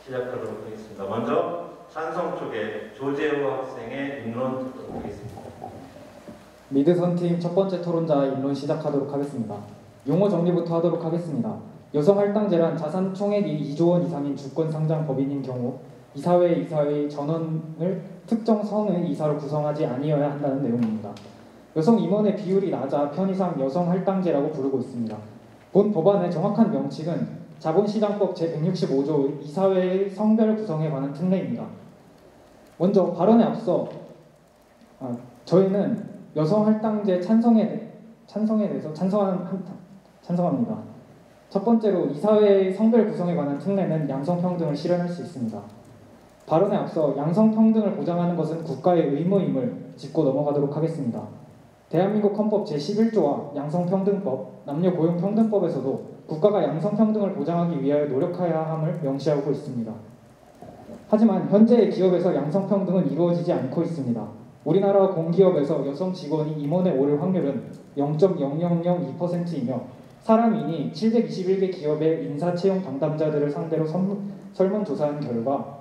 시작하도록 하겠습니다. 먼저 찬성 쪽에 조재호 학생의 인론 듣도록 하겠습니다. 미드선팀 첫 번째 토론자 인론 시작하도록 하겠습니다. 용어 정리부터 하도록 하겠습니다. 여성 할당제란 자산 총액이 2조 원 이상인 주권 상장 법인인 경우 이사회의 전원을 특정 성의 이사로 구성하지 아니어야 한다는 내용입니다. 여성 임원의 비율이 낮아 편의상 여성 할당제라고 부르고 있습니다. 본 법안의 정확한 명칭은 자본시장법 제165조 이사회의 성별 구성에 관한 특례입니다. 먼저 발언에 앞서 저희는 여성 할당제 찬성에 대해서 찬성합니다. 첫 번째로 이사회의 성별 구성에 관한 특례는 양성평등을 실현할 수 있습니다. 발언에 앞서 양성평등을 보장하는 것은 국가의 의무임을 짚고 넘어가도록 하겠습니다. 대한민국 헌법 제11조와 양성평등법, 남녀고용평등법에서도 국가가 양성평등을 보장하기 위하여 노력해야 함을 명시하고 있습니다. 하지만 현재의 기업에서 양성평등은 이루어지지 않고 있습니다. 우리나라 공기업에서 여성 직원이 임원에 오를 확률은 0.0002%이며 사람인이 721개 기업의 인사채용 담당자들을 상대로 설문조사한 결과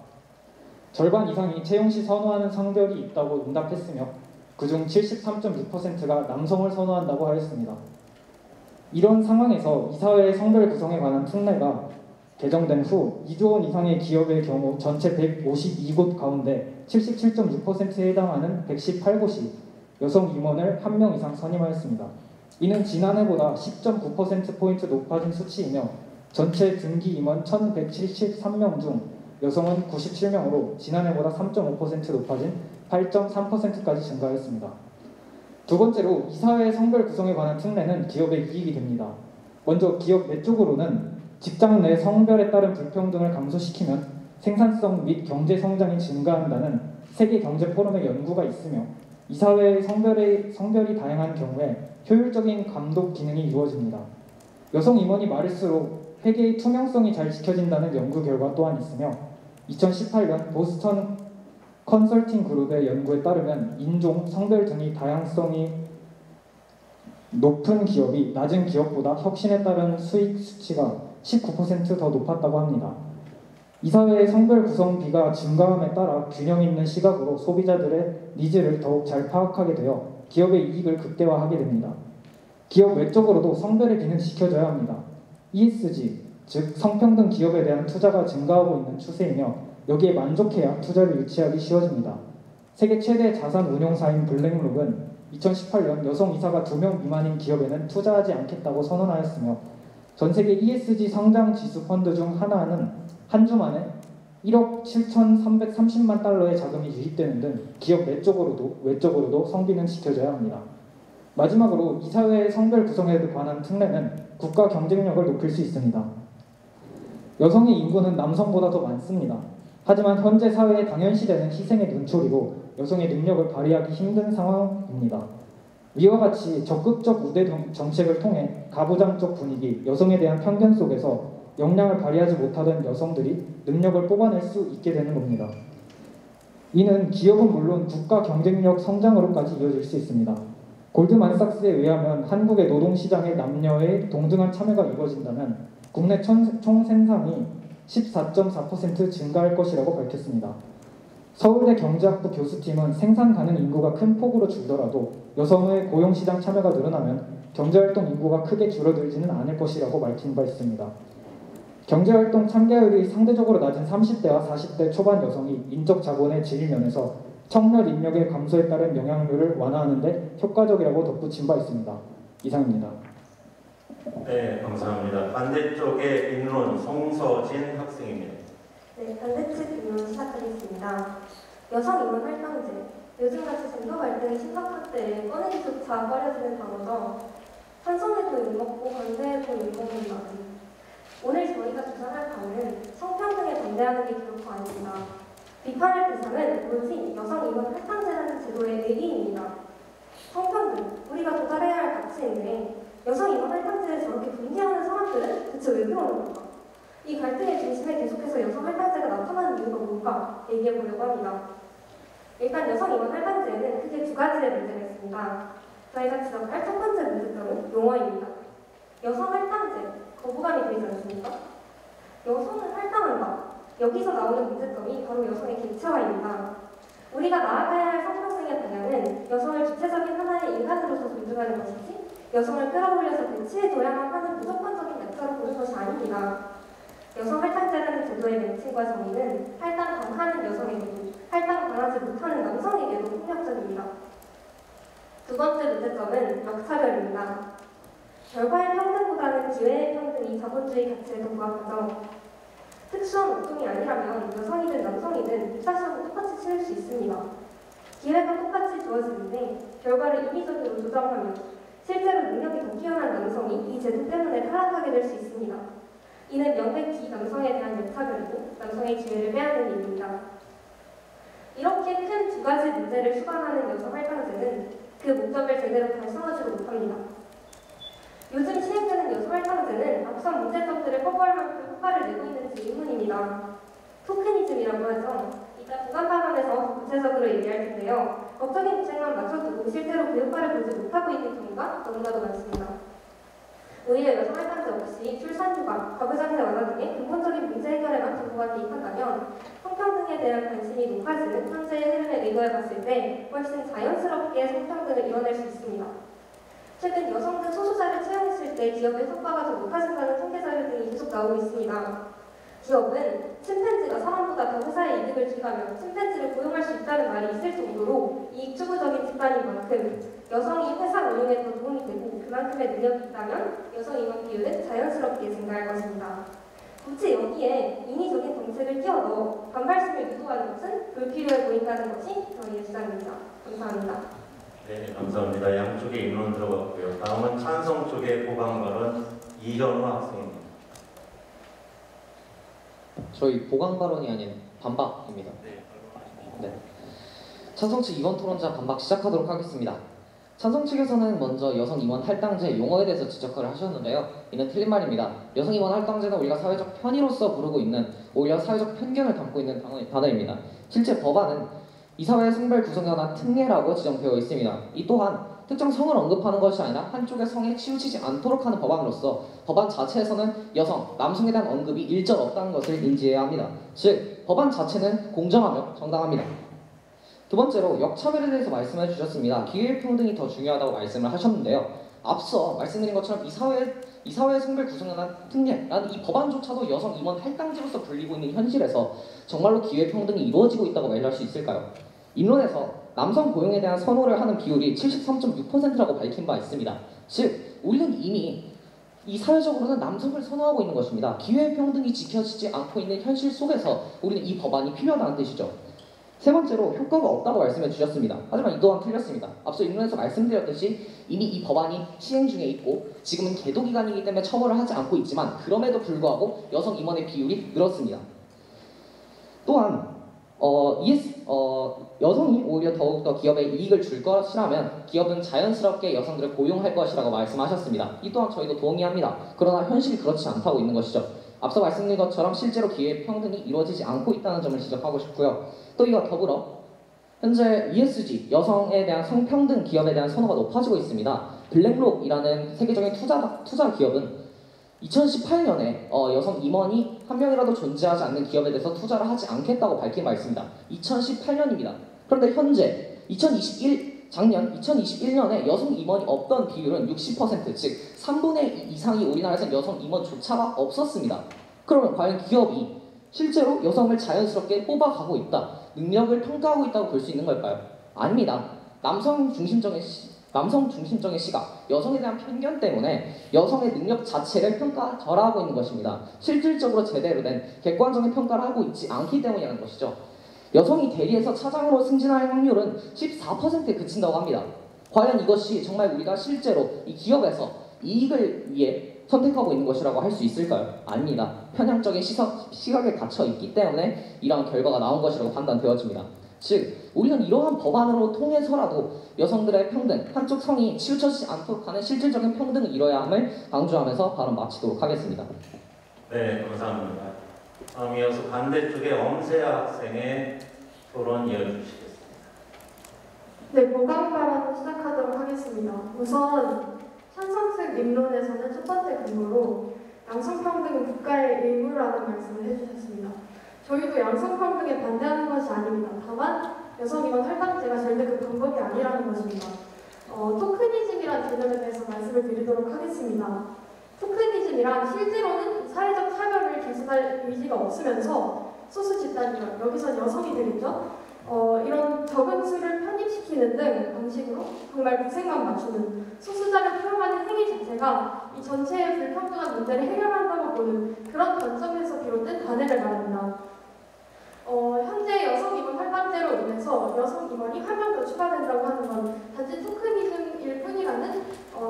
절반 이상이 채용 시 선호하는 성별이 있다고 응답했으며 그중 73.6%가 남성을 선호한다고 하였습니다. 이런 상황에서 이사회의 성별 구성에 관한 특례가 개정된 후 2조 원 이상의 기업의 경우 전체 152곳 가운데 77.6%에 해당하는 118곳이 여성 임원을 1명 이상 선임하였습니다. 이는 지난해보다 10.9%포인트 높아진 수치이며 전체 등기 임원 1173명 중 여성은 97명으로 지난해보다 3.5% 높아진 8.3%까지 증가하였습니다. 두 번째로 이사회의 성별 구성에 관한 특례는 기업에 이익이 됩니다. 먼저 기업 내적으로는 직장 내 성별에 따른 불평등을 감소시키면 생산성 및 경제 성장이 증가한다는 세계경제포럼의 연구가 있으며 이사회의 성별이 다양한 경우에 효율적인 감독 기능이 이루어집니다. 여성 임원이 많을수록 회계의 투명성이 잘 지켜진다는 연구 결과 또한 있으며 2018년 보스턴 컨설팅 그룹의 연구에 따르면 인종, 성별 등의 다양성이 높은 기업이 낮은 기업보다 혁신에 따른 수익 수치가 19% 더 높았다고 합니다. 이사회의 성별 구성비가 증가함에 따라 균형 있는 시각으로 소비자들의 니즈를 더욱 잘 파악하게 되어 기업의 이익을 극대화하게 됩니다. 기업 외적으로도 성별의 비는 지켜져야 합니다. ESG, 즉 성평등 기업에 대한 투자가 증가하고 있는 추세이며 여기에 만족해야 투자를 유치하기 쉬워집니다. 세계 최대 자산 운용사인 블랙록은 2018년 여성 이사가 2명 미만인 기업에는 투자하지 않겠다고 선언하였으며 전 세계 ESG 성장 지수 펀드 중 하나는 한 주 만에 1억 7,330만 달러의 자금이 유입되는 등 기업 내적으로도 외적으로도 성비는 지켜져야 합니다. 마지막으로 이사회의 성별 구성에 관한 특례는 국가 경쟁력을 높일 수 있습니다. 여성의 인구는 남성보다 더 많습니다. 하지만 현재 사회의 당연시되는 희생의 눈초리로 여성의 능력을 발휘하기 힘든 상황입니다. 위와 같이 적극적 우대 정책을 통해 가부장적 분위기, 여성에 대한 편견 속에서 역량을 발휘하지 못하던 여성들이 능력을 뽑아낼 수 있게 되는 겁니다. 이는 기업은 물론 국가 경쟁력 성장으로까지 이어질 수 있습니다. 골드만삭스에 의하면 한국의 노동시장에 남녀의 동등한 참여가 이루어진다면 국내 총생산이 14.4% 증가할 것이라고 밝혔습니다. 서울대 경제학부 교수팀은 생산 가능 인구가 큰 폭으로 줄더라도 여성의 고용시장 참여가 늘어나면 경제활동 인구가 크게 줄어들지는 않을 것이라고 밝힌 바 있습니다. 경제활동 참가율이 상대적으로 낮은 30대와 40대 초반 여성이 인적 자본의 질 면에서 청년 인력의 감소에 따른 영향률을 완화하는 데 효과적이라고 덧붙인 바 있습니다. 이상입니다. 네, 감사합니다. 반대쪽의 인론 송서진 학생입니다. 네, 반대측 인론 시작하겠습니다. 여성 임원 할당제. 요즘같이 젠더 갈등이 심각할 때 꺼내기조차 꺼려지는 단어죠. 찬성해도 욕먹고 반대해도 욕먹는 말은. 오늘 저희가 주장할 바는 성평등에 반대하는 게 결코 아닙니다. 비판할 대상은 오로지 여성 임원 할당제라는 제도의 내기입니다. 성평등, 우리가 도달해야 할 가치인데 여성 임원 할당제를 저렇게 분개하는 사람들은 대체 왜 그러는 걸까? 이 갈등의 중심에 계속해서 여성 할당제가 나타나는 이유가 뭘까? 얘기해보려고 합니다. 일단 여성 임원 할당제에는 크게 두 가지의 문제가 있습니다. 저희가 지적할 첫 번째 문제점은 용어입니다. 여성 할당제, 거부감이 들지 않습니까? 여성을 할당한다. 여기서 나오는 문제점이 바로 여성의 객체화입니다. 우리가 나아가야 할 성평등의 방향은 여성을 주체적인 하나의 인간으로서 존중하는 것이지 여성을 끌어올려서 배치해줘야만 하는 무조건적인 약자로 보는 것이 아닙니다. 여성 할당제라는 제도의 명칭과 정의는 할당 당하는 여성에게도 할당 당하지 못하는 남성에게도 폭력적입니다. 두 번째 문제점은 역차별입니다. 결과의 평등보다는 기회의 평등이 자본주의 가치에 더 부합하죠. 특수한 운동이 아니라면 여성이든 남성이든 입사시험을 똑같이 치를 수 있습니다. 기회가 똑같이 주어지는데 결과를 인위적으로 조정하면 실제로 능력이 더 뛰어난 남성이 이 제도 때문에 탈락하게 될 수 있습니다. 이는 명백히 남성에 대한 역차별이고 남성의 기회를 빼앗는 일입니다. 이렇게 큰 두 가지 문제를 수반하는 여성 할당제는 그 목적을 제대로 달성하지도 못합니다. 요즘 시행되는 여성 할당제는 앞선 문제점들을 커버할 만큼 효과를 내고 있는지 의문입니다. 토크니즘이라고 하죠. 이따 부관 발언에서 더 구체적으로 얘기할 텐데요. 법적인 구색만 맞춰두고 실제로 그 효과를 보지 못하고 있는 경우가 너무나도 많습니다. 오히려 여성 할당제 없이 출산휴가, 가부장제 완화 등의 근본적인 문제 해결에만 정부가 개입한다면 성평등에 대한 관심이 높아지는 현재의 흐름에 의거해봤을 때 훨씬 자연스럽게 성평등을 이뤄낼 수 있습니다. 최근 여성등 소수자를 채용했을 때 기업의 성과가 더 높아진다는 통계 자료 등이 계속 나오고 있습니다. 기업은 침팬지가 사람보다 더 회사에 이득을 주가며 침팬지를 고용할 수 있다는 말이 있을 정도로 이익 추구적인 집단인 만큼 여성이 회사 운영에 더 도움이 되고 그만큼의 능력이 있다면 여성 임원 비율은 자연스럽게 증가할 것입니다. 굳이 여기에 인위적인 정책을 끼워넣어 반발심을 유도하는 것은 불필요해 보인다는 것이 저희의 주장입니다. 감사합니다. 네, 감사합니다. 양쪽의 인론 들어갔고요. 다음은 찬성 쪽의 보강 발언 이현우 학생입니다. 저희 보강 발언이 아닌 반박입니다. 네. 찬성 측 이번 토론자 반박 시작하도록 하겠습니다. 찬성 측에서는 먼저 여성 임원 할당제 용어에 대해서 지적을 하셨는데요. 이는 틀린 말입니다. 여성 임원 할당제는 우리가 사회적 편의로서 부르고 있는 오히려 사회적 편견을 담고 있는 단어입니다. 실제 법안은 이 사회의 성별 구성에 관한 특례라고 지정되어 있습니다. 이 또한 특정 성을 언급하는 것이 아니라 한쪽의 성에 치우치지 않도록 하는 법안으로서 법안 자체에서는 여성, 남성에 대한 언급이 일절 없다는 것을 인지해야 합니다. 즉, 법안 자체는 공정하며 정당합니다. 두 번째로 역차별에 대해서 말씀해 주셨습니다. 기회평등이 더 중요하다고 말씀을 하셨는데요. 앞서 말씀드린 것처럼 이 사회의 성별 구성에 관한 특례라는 이 법안조차도 여성 임원 할당제로서 불리고 있는 현실에서 정말로 기회평등이 이루어지고 있다고 말할 수 있을까요? 인론에서 남성 고용에 대한 선호를 하는 비율이 73.6%라고 밝힌 바 있습니다. 즉, 우리는 이미 이 사회적으로는 남성을 선호하고 있는 것입니다. 기회평등이 지켜지지 않고 있는 현실 속에서 우리는 이 법안이 필요하다는 뜻이죠. 세 번째로 효과가 없다고 말씀해 주셨습니다. 하지만 이 또한 틀렸습니다. 앞서 인론에서 말씀드렸듯이 이미 이 법안이 시행 중에 있고 지금은 계도 기간이기 때문에 처벌을 하지 않고 있지만 그럼에도 불구하고 여성 임원의 비율이 늘었습니다. 또한 여성이 오히려 더욱더 기업에 이익을 줄 것이라면 기업은 자연스럽게 여성들을 고용할 것이라고 말씀하셨습니다. 이 또한 저희도 동의합니다. 그러나 현실이 그렇지 않다고 있는 것이죠. 앞서 말씀드린 것처럼 실제로 기회평등이 이루어지지 않고 있다는 점을 지적하고 싶고요. 또 이와 더불어 현재 ESG, 여성에 대한 성평등 기업에 대한 선호가 높아지고 있습니다. 블랙록이라는 세계적인 투자 기업은 2018년에 여성 임원이 한 명이라도 존재하지 않는 기업에 대해서 투자를 하지 않겠다고 밝힌 바 있습니다. 2018년입니다. 그런데 현재 작년 2021년에 여성 임원이 없던 비율은 60%, 즉 3분의 2 이상이 우리나라에서는 여성 임원조차가 없었습니다. 그러면 과연 기업이 실제로 여성을 자연스럽게 뽑아가고 있다, 능력을 평가하고 있다고 볼 수 있는 걸까요? 아닙니다. 남성 중심적인 시각, 여성에 대한 편견 때문에 여성의 능력 자체를 절하하고 있는 것입니다. 실질적으로 제대로 된 객관적인 평가를 하고 있지 않기 때문이라는 것이죠. 여성이 대리에서 차장으로 승진할 확률은 14%에 그친다고 합니다. 과연 이것이 정말 우리가 실제로 이 기업에서 이익을 위해 선택하고 있는 것이라고 할 수 있을까요? 아닙니다. 편향적인 시각에 갇혀 있기 때문에 이러한 결과가 나온 것이라고 판단되어집니다. 즉, 우리는 이러한 법안으로 통해서라도 여성들의 평등, 한쪽 성이 치우쳐지지 않도록 하는 실질적인 평등을 이뤄야 함을 강조하면서 발언 마치도록 하겠습니다. 네, 감사합니다. 이어서 반대쪽의 엄세아 학생의 토론 이어주시겠습니다. 네, 보강 발언 시작하도록 하겠습니다. 우선 찬성측 입론에서는 첫 번째 근거로 양성평등은 국가의 의무라는 말씀을 해주셨습니다. 저희도 양성평등에 반대하는 것이 아닙니다. 다만 여성 임원 할당제가 절대 그 방법이 아니라는 것입니다. 토크니즘이라는 개념에 대해서 말씀을 드리도록 하겠습니다. 토크니즘이란 실제로는 사회적 차별을 개선할 의지가 없으면서 소수 집단이요, 여기선 여성이 되겠죠. 이런 적은 수를 편입시키는 등 방식으로 정말 구색만 맞추는 소수자를 포용하는 행위 자체가 이 전체의 불평등한 문제를 해결한다고 보는 그런 관점에서 비롯된 관해를 말합니다. 현재 여성 임원 할당제로 인해서 여성 임원이 한 명 더 추가된다고 하는 건 단지 토크니즘일 뿐이라는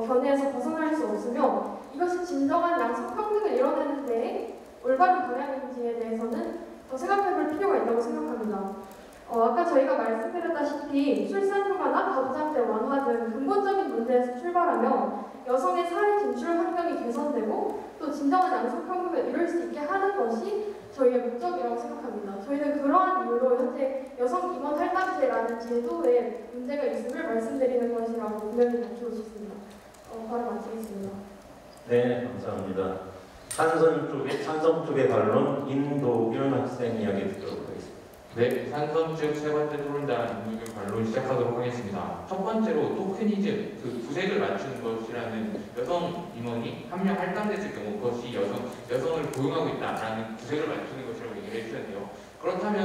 견해에서 벗어날 수 없으며, 이것이 진정한 양성평등을 이뤄내는 데 올바른 방향인지에 대해서는 더 생각해볼 필요가 있다고 생각합니다. 아까 저희가 말씀드렸다시피 출산 휴가나 가부장제 완화 등 근본적인 문제에서 출발하며 여성의 사회 진출 환경이 개선되고 또 진정한 양성평등을 이룰 수 있게 하는 것이 저희의 목적이라고 생각합니다. 저희는 그러한 이유로 현재 여성 임원 할당제라는 제도에 문제가 있음을 말씀드리는 것이라고 분명히 밝히고 싶습니다. 바로 마치겠습니다. 네, 감사합니다. 찬성 쪽의 반론 인도균 학생 이야기 듣도록 하겠습니다. 네, 찬성 측 세 번째 토론자 인도균 반론 시작하도록 하겠습니다. 첫 번째로 토크니즘, 그 구색을 맞추는 것이라는 여성 임원이 한 명 할당됐을 경우 그것이 여성을 고용하고 있다라는 구색을 맞추는 것이라고 얘기를 해주셨는데요. 그렇다면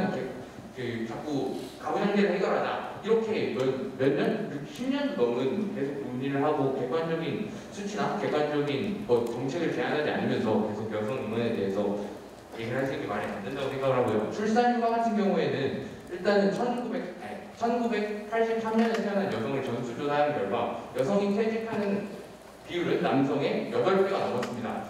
자꾸 가부장제를 해결하자 이렇게 몇 년, 10년도 넘은 계속 논의를 하고 객관적인 수치나 객관적인 정책을 제안하지 않으면서 계속 여성 임원에 대해서 얘기를 할 수 있는 게 말이 안 된다고 생각을 하고요. 출산휴가 같은 경우에는 일단은 1983년에 태어난 여성을 전수조사한 결과 여성이 퇴직하는 비율은 남성의 8배가 넘었습니다.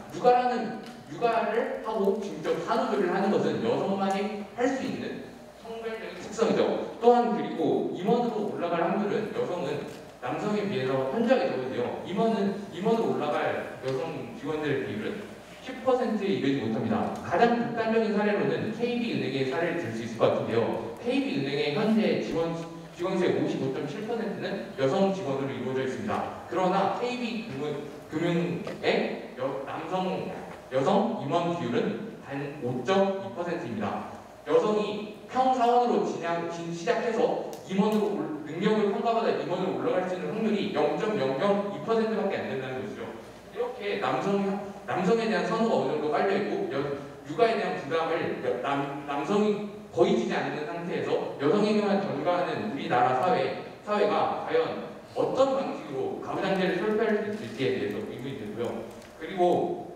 육아를 하고 직접 산후조리를 하는 것은 여성만이 할 수 있는 성별적인 특성이죠. 또한 그리고 임원으로 올라갈 확률은 여성은 남성에 비해서 현저하게 적은데요. 임원으로 올라갈 여성 직원들의 비율은 10%에 이르지 못합니다. 가장 극단적인 사례로는 KB은행의 사례를 들 수 있을 것 같은데요. KB은행의 현재 직원수의 55.7%는 여성 직원으로 이루어져 있습니다. 그러나 KB금융의 여성 임원 비율은 단 5.2%입니다. 여성이 평사원으로 시작해서 능력을 평가받아 임원으로 올라갈 수 있는 확률이 0.002%밖에 안 된다는 것이죠. 이렇게 남성에 대한 선호가 어느 정도 깔려 있고 육아에 대한 부담을 남성이 거의 지지 않는 상태에서 여성에게만 전가하는 우리나라 사회가 과연 어떤 방식으로 가부장제를 설파할 수 있을지에 대해서 의문이 들고요. 그리고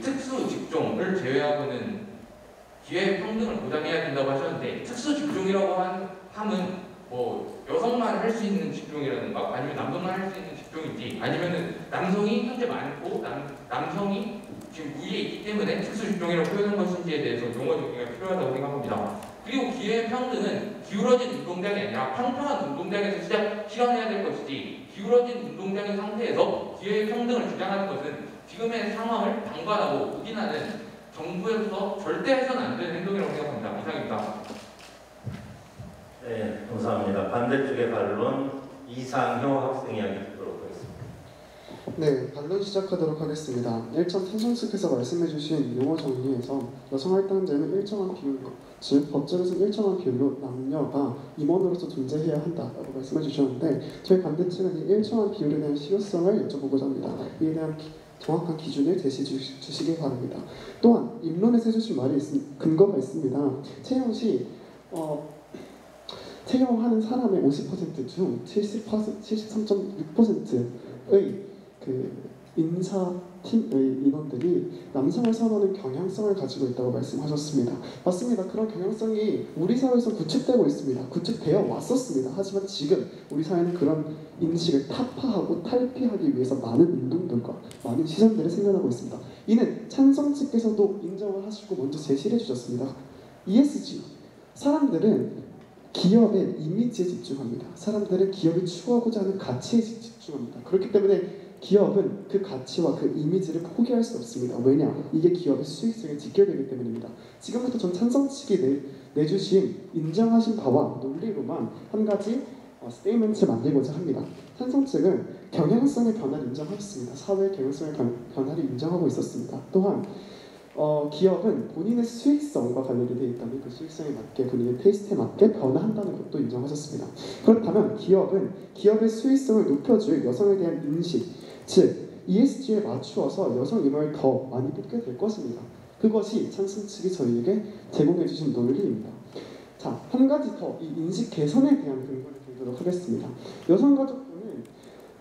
특수 직종을 제외하고는 기회평등을 보장해야 된다고 하셨는데, 특수 직종이라고 함은 여성만 할 수 있는 직종이라든가 아니면 남성만 할 수 있는 직종인지, 아니면은 남성이 현재 많고 남성이 지금 우위에 있기 때문에 특수 직종이라고 표현한 것인지에 대해서 용어 정리가 필요하다고 생각합니다. 그리고 기회평등은 기울어진 운동장이 아니라 평평한 운동장에서 실현해야 될 것이지, 기울어진 운동장인 상태에서 기회평등을 주장하는 것은 지금의 상황을 방관하고 우기나는 정부에서 절대 해서는 안 되는 행동이라고 생각합니다. 이상입니다. 네, 감사합니다. 반대쪽의 반론 이상효 학생 이야기 듣도록 하겠습니다. 네, 반론 시작하도록 하겠습니다. 1점 탄성스께서 말씀해주신 용어 정리에서 여성 할당제는 일정한 비율, 즉 법적에서는 일정한 비율로 남녀가 임원으로서 존재해야 한다라고 말씀해주셨는데, 저희 반대측은 이 일정한 비율에 대한 실효성을 여쭤보고자 합니다. 이에 대한 정확한 기준을 제시해 주시기 바랍니다. 또한 입론에서 해주신 근거가 있습니다. 채용하는 사람의 50% 중 73.6%의 인사팀의 인원들이 남성을 선호하는 경향성을 가지고 있다고 말씀하셨습니다. 맞습니다. 그런 경향성이 우리 사회에서 구축되고 있습니다. 구축되어 왔었습니다. 하지만 지금 우리 사회는 그런 인식을 타파하고 탈피하기 위해서 많은 운동들과 많은 시선들이 생겨나고 있습니다. 이는 찬성 측께서도 인정을 하시고 먼저 제시를 해주셨습니다. ESG, 사람들은 기업의 이미지에 집중합니다. 사람들은 기업이 추구하고자 하는 가치에 집중합니다. 그렇기 때문에 기업은 그 가치와 그 이미지를 포기할 수 없습니다. 왜냐? 이게 기업의 수익성에 직결되기 때문입니다. 지금부터 전 찬성 측이 내주신 인정하신 바와 논리로만 한 가지 스테이트먼트를 만들고자 합니다. 찬성 측은 경향성의 변화를 인정하였습니다. 사회의 경향성의 변화를 인정하고 있었습니다. 또한 기업은 본인의 수익성과 관련이 되어 있다면 그 수익성에 맞게 본인의 테이스트에 맞게 변화한다는 것도 인정하셨습니다. 그렇다면 기업은 기업의 수익성을 높여줄 여성에 대한 인식, 즉 ESG에 맞추어서 여성 임원을 더 많이 뽑게 될 것입니다. 그것이 찬성 측이 저희에게 제공해 주신 논리입니다. 자, 한 가지 더 이 인식 개선에 대한 근거를 들도록 하겠습니다. 여성가족부는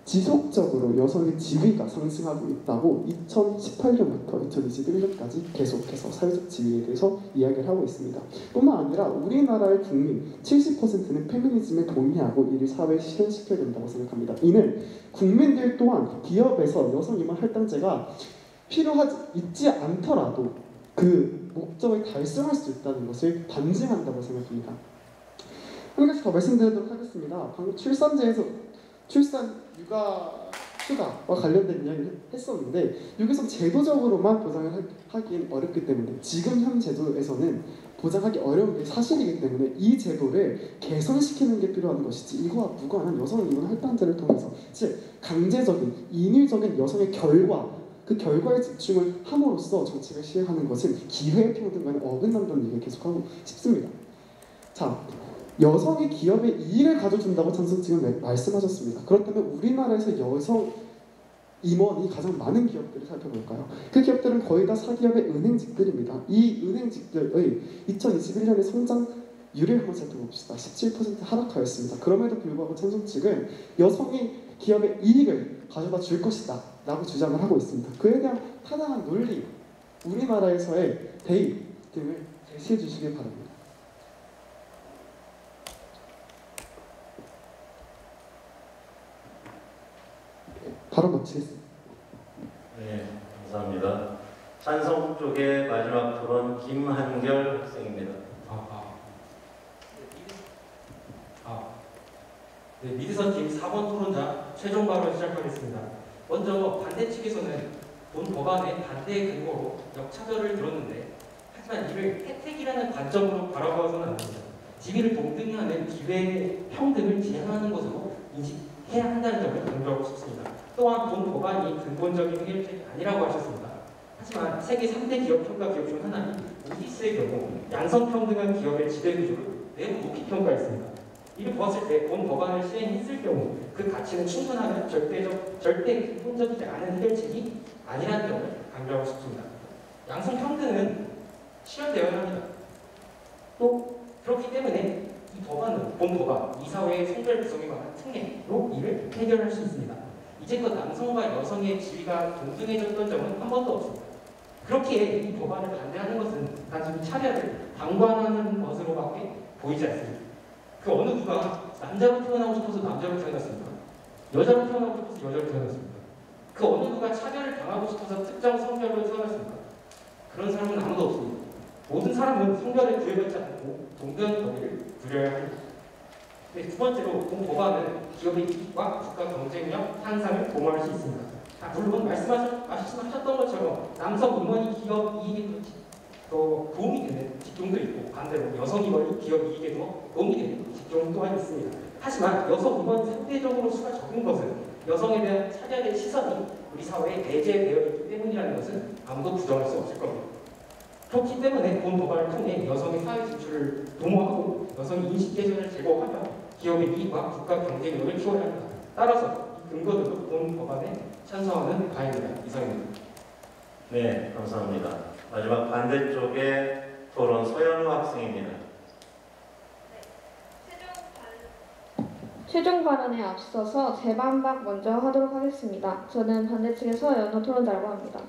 지속적으로 여성의 지위가 상승하고 있다고 2018년부터 2021년까지 계속해서 사회적 지위에 대해서 이야기를 하고 있습니다. 뿐만 아니라 우리나라의 국민 70%는 페미니즘에 동의하고 이를 사회에 실현시켜야 된다고 생각합니다. 이는 국민들 또한 기업에서 여성 임원 할당제가 필요하지 있지 않더라도 그 목적을 달성할 수 있다는 것을 반증한다고 생각합니다. 한 가지 더 말씀드리도록 하겠습니다. 방금 출산제에서 출산 육아 휴가와 관련된 이야기를 했었는데 여기서 제도적으로만 보장을 하기엔 어렵기 때문에 지금 현 제도에서는 보장하기 어려운 게 사실이기 때문에 이 제도를 개선시키는 게 필요한 것이지 이거와 무관한 여성 임원 할당제를 통해서 즉 강제적인 인위적인 여성의 결과 그 결과에 집중을 함으로써 정책을 시행하는 것은 기회의 평등과는 어긋난다는 얘기를 계속하고 싶습니다. 자, 여성이 기업의 이익을 가져준다고 찬성 측은 말씀하셨습니다. 그렇다면 우리나라에서 여성 임원이 가장 많은 기업들을 살펴볼까요? 그 기업들은 거의 다 사기업의 은행직들입니다. 이 은행직들의 2021년의 성장률을 한번 살펴봅시다. 17% 하락하였습니다. 그럼에도 불구하고 찬성 측은 여성이 기업의 이익을 가져다 줄 것이다 라고 주장을 하고 있습니다. 그에 대한 타당한 논리, 우리나라에서의 대입 등을 제시해 주시길 바랍니다. 바로 마치겠습니다. 네, 감사합니다. 찬성 쪽의 마지막 토론 김한결 학생입니다. 네, 미드선 팀 4번 토론자 최종 발언 시작하겠습니다. 먼저 반대 측에서는 본 법안의 반대의 근거로 역차별을 들었는데 하지만 이를 혜택이라는 관점으로 바라봐서는 안 됩니다. 지위를 동등하는 기회 평등을 제한하는 것으로 인식해야 한다는 점을 강조하고 싶습니다. 또한 본 법안이 근본적인 해결책이 아니라고 하셨습니다. 하지만 세계 3대 기업 평가 기업 중 하나인 무디스의 경우 양성평등한 기업의 지배구조를 매우 높이 평가했습니다. 이를 보았을 때 본 법안을 시행했을 경우 그 가치는 충분하면 절대 근본적이지 않은 해결책이 아니라는 점을 강조하고 싶습니다. 양성평등은 실현되어야 합니다. 또 그렇기 때문에 이 법안은 본 법안, 이사회의 성별 구성에 관한 특례로 이를 해결할 수 있습니다. 이제껏 남성과 여성의 지위가 동등해졌던 점은 한 번도 없습니다. 그렇기에 이 법안을 반대하는 것은 단순히 차별을 방관하는 것으로밖에 보이지 않습니다. 그 어느 누가 남자로 태어나고 싶어서 남자로 태어났습니까? 여자로 태어나고 싶어서 여자로 태어났습니까? 그 어느 누가 차별을 당하고 싶어서 특정 성별로 태어났습니까? 그런 사람은 아무도 없습니다. 모든 사람은 성별에 구애받지 않고 동등한 권리를 누려야 합니다. 네, 두 번째로 본 법안은 기업의 이익과 국가 경쟁력 향상을 도모할 수 있습니다. 물론 말씀하셨던 것처럼 남성 임원이 기업 이익에 또 도움이 되는 직종도 있고 반대로 여성 임원이 기업 이익에도 도움이 되는 직종 또한 있습니다. 하지만 여성 임원 상대적으로 수가 적은 것은 여성에 대한 차별의 시선이 우리 사회에 내재되어 있기 때문이라는 것은 아무도 부정할 수 없을 겁니다. 그렇기 때문에 본 법안을 통해 여성의 사회 진출을 도모하고 여성의 인식 개선을 제고하며 기업의 이익과 국가 경쟁력을 키워야 합니다. 따라서 이 근거대로 본 법안에 찬성하는 바입니다. 이상입니다. 네, 감사합니다. 마지막 반대쪽의 토론 서현우 학생입니다. 최종 발언에 앞서서 재반박 먼저 하도록 하겠습니다. 저는 반대측의 서현우 토론자라고 합니다.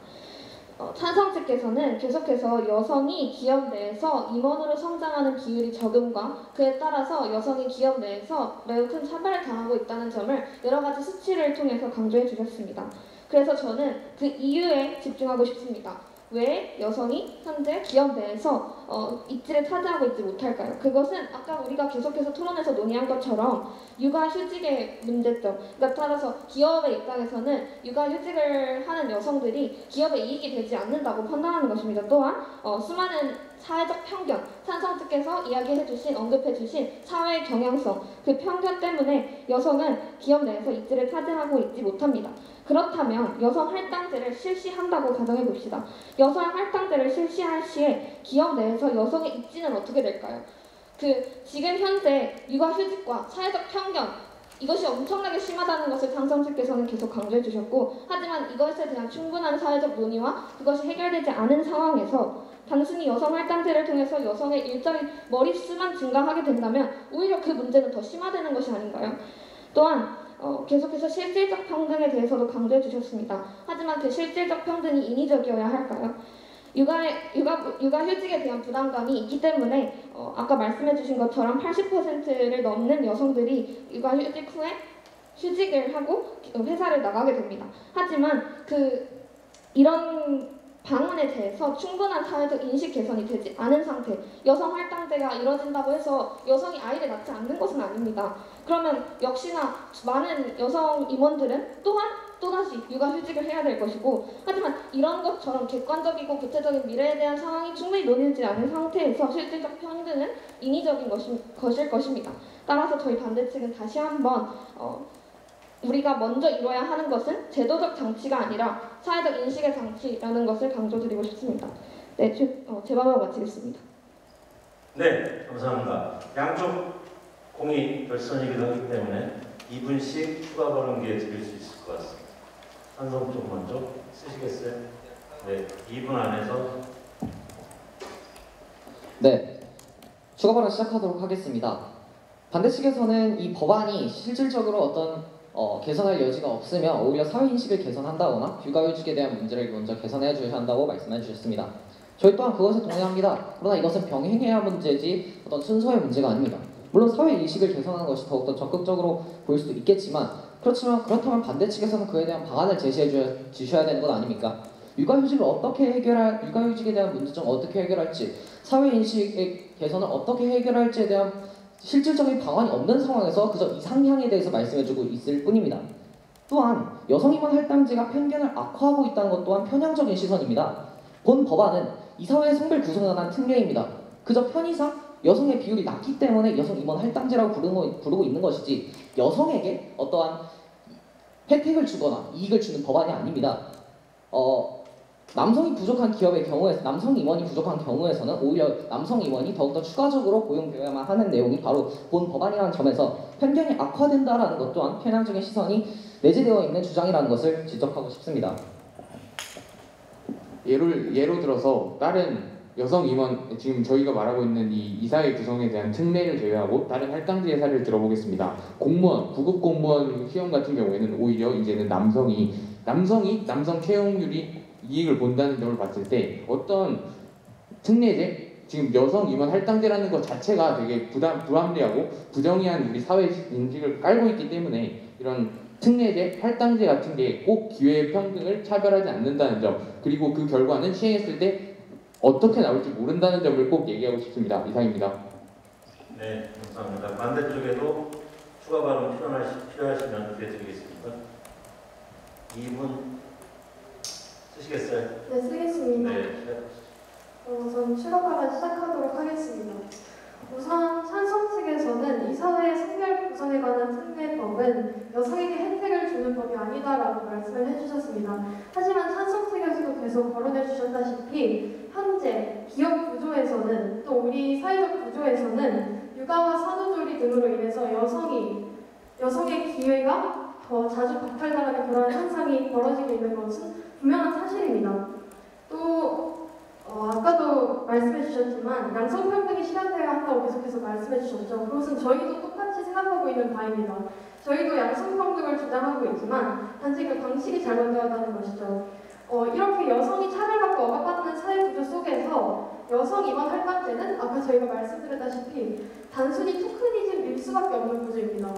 찬성 측께서는 계속해서 여성이 기업 내에서 임원으로 성장하는 비율이 적음과 그에 따라서 여성이 기업 내에서 매우 큰 차별을 당하고 있다는 점을 여러 가지 수치를 통해서 강조해 주셨습니다. 그래서 저는 그 이유에 집중하고 싶습니다. 왜 여성이 현재 기업 내에서 입지를 차지하고 있지 못할까요? 그것은 아까 우리가 계속해서 토론에서 논의한 것처럼 육아휴직의 문제점. 그러니까 따라서 기업의 입장에서는 육아휴직을 하는 여성들이 기업의 이익이 되지 않는다고 판단하는 것입니다. 또한 수많은 사회적 편견, 찬성 측께서 이야기해주신, 언급해주신 사회의 경향성, 그 편견 때문에 여성은 기업 내에서 입지를 차지하고 있지 못합니다. 그렇다면 여성 할당제를 실시한다고 가정해 봅시다. 여성 할당제를 실시할 시에 기업 내에서 여성의 입지는 어떻게 될까요? 지금 현재 육아휴직과 사회적 편견 이것이 엄청나게 심하다는 것을 찬성 측께서는 계속 강조해 주셨고, 하지만 이것에 대한 충분한 사회적 논의와 그것이 해결되지 않은 상황에서 단순히 여성 할당제를 통해서 여성의 일적인 머릿수만 증가하게 된다면 오히려 그 문제는 더 심화되는 것이 아닌가요? 또한 계속해서 실질적 평등에 대해서도 강조해 주셨습니다. 하지만 그 실질적 평등이 인위적이어야 할까요? 육아휴직에 대한 부담감이 있기 때문에 아까 말씀해 주신 것처럼 80%를 넘는 여성들이 육아휴직 후에 휴직을 하고 회사를 나가게 됩니다. 하지만 이런 방안에 대해서 충분한 사회적 인식 개선이 되지 않은 상태, 여성 할당제가 이뤄진다고 해서 여성이 아이를 낳지 않는 것은 아닙니다. 그러면 역시나 많은 여성 임원들은 또다시 육아휴직을 해야 될 것이고, 하지만 이런 것처럼 객관적이고 구체적인 미래에 대한 상황이 충분히 논의되지 않은 상태에서 실질적 평등은 인위적인 것일 것입니다. 따라서 저희 반대 측은 다시 한번 우리가 먼저 이뤄야 하는 것은 제도적 장치가 아니라 사회적 인식의 장치라는 것을 강조드리고 싶습니다. 네, 제 발언을 마치겠습니다. 네, 감사합니다. 양쪽 공이 결선이기도 하기 때문에 2분씩 추가 발언 기회 드릴 수 있을 것 같습니다. 찬성 쪽 먼저 쓰시겠어요? 네, 2분 안에서. 네, 추가 발언 시작하도록 하겠습니다. 반대 측에서는 이 법안이 실질적으로 어떤 개선할 여지가 없으며 오히려 사회인식을 개선한다거나 육아휴직에 대한 문제를 먼저 개선해 주셔야 한다고 말씀해 주셨습니다. 저희 또한 그것에 동의합니다. 그러나 이것은 병행해야 문제지 어떤 순서의 문제가 아닙니다. 물론 사회인식을 개선하는 것이 더욱더 적극적으로 보일 수도 있겠지만 그렇다면 반대 측에서는 그에 대한 방안을 제시해 주셔야 되는 것 아닙니까? 육아휴직에 대한 문제점 어떻게 해결할지, 사회인식의 개선을 어떻게 해결할지에 대한 실질적인 방안이 없는 상황에서 그저 이상향에 대해서 말씀해주고 있을 뿐입니다. 또한 여성임원 할당제가 편견을 악화하고 있다는 것 또한 편향적인 시선입니다. 본 법안은 이 사회의 성별 구성에 관한 특례입니다. 그저 편의상 여성의 비율이 낮기 때문에 여성임원 할당제라고 부르고 있는 것이지 여성에게 어떠한 혜택을 주거나 이익을 주는 법안이 아닙니다. 남성 임원이 부족한 경우에서는 오히려 남성 임원이 더욱더 추가적으로 고용되어야만 하는 내용이 바로 본 법안이라는 점에서 편견이 악화된다라는 것 또한 편향적인 시선이 내재되어 있는 주장이라는 것을 지적하고 싶습니다. 예로 들어서 다른 여성 임원, 지금 저희가 말하고 있는 이 이사회 구성에 대한 특례를 제외하고 다른 할당제 예사를 들어보겠습니다. 공무원, 구급 공무원 시험 같은 경우에는 오히려 이제는 남성이 남성 채용률이 이익을 본다는 점을 봤을 때 어떤 특례제, 지금 여성 임원 할당제라는 것 자체가 되게 불합리하고 부정의한 우리 사회 인식을 깔고 있기 때문에 이런 특례제, 할당제 같은 게 꼭 기회 평등을 차별하지 않는다는 점, 그리고 그 결과는 시행했을 때 어떻게 나올지 모른다는 점을 꼭 얘기하고 싶습니다. 이상입니다. 네, 감사합니다. 반대쪽에도 추가 발언 필요하시면 기회 드리겠습니다. 2분 쓰시겠어요? 네, 쓰겠습니다. 네. 우선 추가 발언 시작하도록 하겠습니다. 우선 찬성 측에서는 이 사회의 성별 구성에 관한 특례법은 여성에게 혜택을 주는 법이 아니다라고 말씀을 해주셨습니다. 하지만 찬성 측에서도 계속 거론해 주셨다시피 현재 기업 구조에서는 또 우리 사회적 구조에서는 육아와 산후조리 등으로 인해서 여성의 기회가 더 자주 박탈당하는 그러한 현상이 벌어지고 있는 것은 분명한 사실입니다. 또 아까도 말씀해 주셨지만 양성평등이 실현되어야 한다고 계속해서 말씀해 주셨죠. 그것은 저희도 똑같이 생각하고 있는 바입니다. 저희도 양성평등을 주장하고 있지만 단지 그 방식이 잘못되었다는 것이죠. 이렇게 여성이 차별받고 억압받는 사회구조 속에서 여성 임원 할당제는 아까 저희가 말씀드렸다시피 단순히 토크니즘일 수밖에 없는 구조입니다.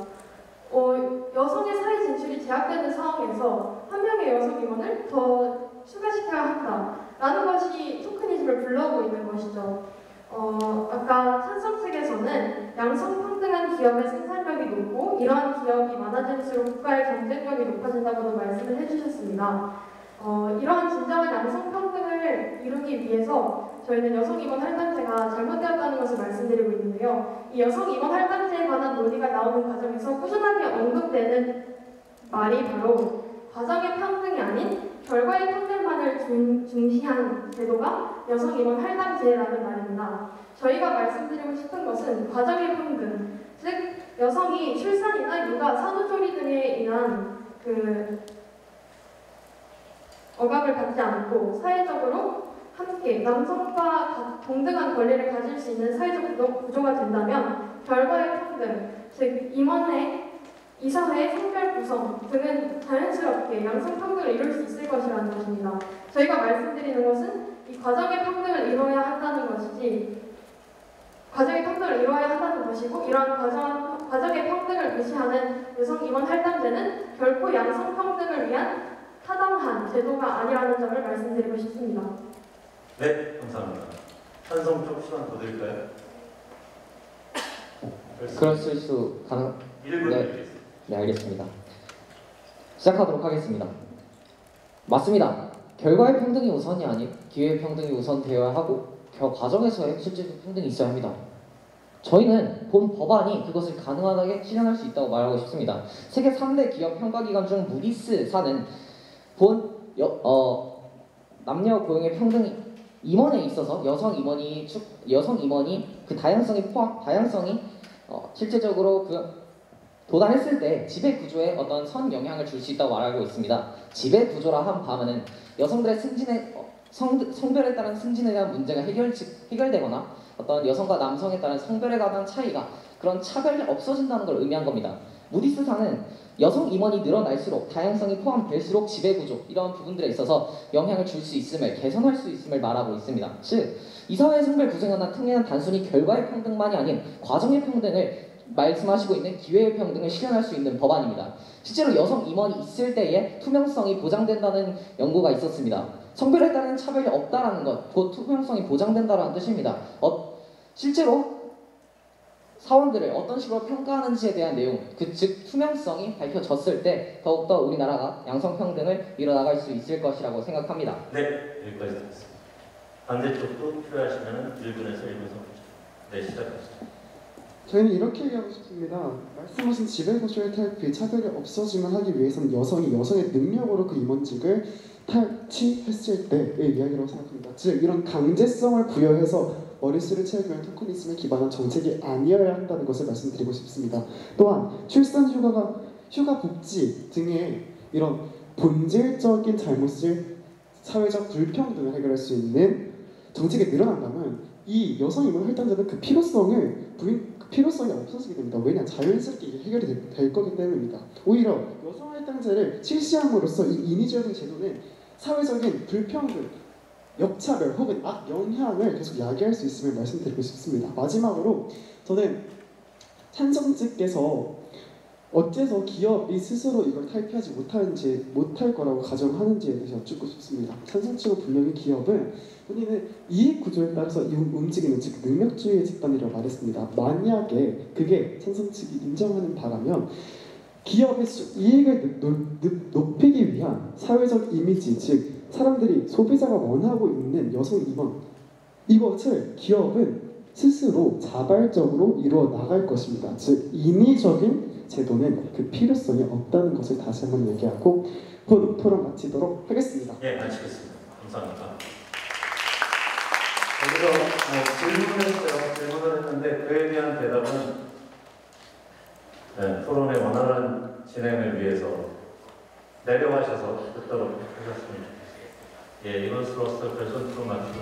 여성의 사회 진출이 제약되는 상황에서 한 명의 여성 임원을 더 추가시켜야 한다라는 것이 토크니즘을 불러오고 있는 것이죠. 아까 찬성 측에서는 양성평등한 기업의 생산력이 높고 이러한 기업이 많아질수록 국가의 경쟁력이 높아진다고도 말씀을 해주셨습니다. 이러한 진정한 양성평등을 이루기 위해서 저희는 여성임원 할당제가 잘못되었다는 것을 말씀드리고 있는데요. 이 여성임원 할당제에 관한 논의가 나오는 과정에서 꾸준하게 언급되는 말이 바로 과정의 평등이 아닌 결과의 평등만을 중시한 제도가 여성임원 할당제라는 말입니다. 저희가 말씀드리고 싶은 것은 과정의 평등, 즉 여성이 출산이나 육아, 산후조리 등에 인한 억압을 받지 않고 사회적으로 함께 남성과 동등한 권리를 가질 수 있는 사회적 구조가 된다면 결과의 평등, 즉 임원의 이사회의 성별 구성 등은 자연스럽게 양성평등을 이룰 수 있을 것이라는 것입니다. 저희가 말씀드리는 것은 이 과정의 평등을 이루어야 한다는 것이지 과정의 평등을 이루어야 한다는 것이고 이러한 과정의 평등을 무시하는 여성임원 할당제는 결코 양성평등을 위한 타당한 제도가 아니라는 점을 말씀드리고 싶습니다. 네, 감사합니다. 찬성 쪽 시간 더 드릴까요? 그랬을 수 가능... 1분 드리겠습니다. 네, 알겠습니다. 시작하도록 하겠습니다. 맞습니다. 결과의 평등이 우선이 아닌 기회의 평등이 우선되어야 하고 과정에서의 실질적 평등이 있어야 합니다. 저희는 본 법안이 그것을 가능하게 실현할 수 있다고 말하고 싶습니다. 세계 3대 기업 평가기관 중 무디스사는 남녀 고용의 평등 임원에 있어서 여성 임원이 그 다양성이 실제적으로 도달했을 때 지배 구조에 어떤 선 영향을 줄 수 있다고 말하고 있습니다. 지배 구조라 한 밤에는 여성들의 성별에 따른 승진에 대한 문제가 해결되거나 어떤 여성과 남성에 따른 성별에 관한 차이가 그런 차별이 없어진다는 걸 의미한 겁니다. 무디스사는 여성 임원이 늘어날수록 다양성이 포함될수록 지배구조 이런 부분들에 있어서 영향을 줄 수 있음을 개선할 수 있음을 말하고 있습니다. 즉 이 사회의 성별 구성이나 특례는 단순히 결과의 평등만이 아닌 과정의 평등을 말씀하시고 있는 기회의 평등을 실현할 수 있는 법안입니다. 실제로 여성 임원이 있을 때에 투명성이 보장된다는 연구가 있었습니다. 성별에 따른 차별이 없다라는 것, 곧 투명성이 보장된다라는 뜻입니다. 실제로 사원들을 어떤 식으로 평가하는지에 대한 내용, 즉 투명성이 밝혀졌을 때 더욱더 우리나라가 양성평등을 이뤄나갈 수 있을 것이라고 생각합니다. 네, 여기까지 듣겠습니다. 반대쪽도 필요하시면 1분에서 1분 30초. 네, 시작하시죠. 저희는 이렇게 얘기하고 싶습니다. 말씀하신 지배구조의 탈피, 차별이 없어지만 하기 위해서는 여성이 여성의 능력으로 그 임원직을 탈취했을 때의 이야기라고 생각합니다. 즉 이런 강제성을 부여해서 머릿수를 채우기 위한 토크니즘에 기반한 정책이 아니어야 한다는 것을 말씀드리고 싶습니다. 또한 출산 휴가 복지 등의 이런 본질적인 잘못을 사회적 불평등을 해결할 수 있는 정책이 늘어난다면 이 여성 임원 할당제는 그 필요성이 없어지게 됩니다. 왜냐? 자연스럽게 이게 해결이 될 거기 때문입니다. 오히려 여성 할당제를 실시함으로써 이 인위적인 제도는 사회적인 불평등, 역차별 혹은 악영향을 계속 야기할 수 있음을 말씀드리고 싶습니다. 마지막으로 저는 찬성측께서 어째서 기업이 스스로 이걸 탈피하지 못할 거라고 가정하는지에 대해서 여쭙고 싶습니다. 찬성측은 분명히 기업은 본인의 이익 구조에 따라서 움직이는 즉 능력주의의 집단이라고 말했습니다. 만약에 그게 찬성측이 인정하는 바라면 기업의 이익을 높이기 위한 사회적 이미지 즉 사람들이 소비자가 원하고 있는 여성 임원 이것을 기업은 스스로 자발적으로 이루어 나갈 것입니다. 즉 인위적인 제도는 그 필요성이 없다는 것을 다시 한번 얘기하고 토론 마치도록 하겠습니다. 예, 마치겠습니다. 감사합니다. 여기서 질문을 했는데 그에 대한 대답은 토론의 원활한 진행을 위해서 내려가셔서 듣도록 하셨습니다. 예, 이것으로서 결선 토론 마치고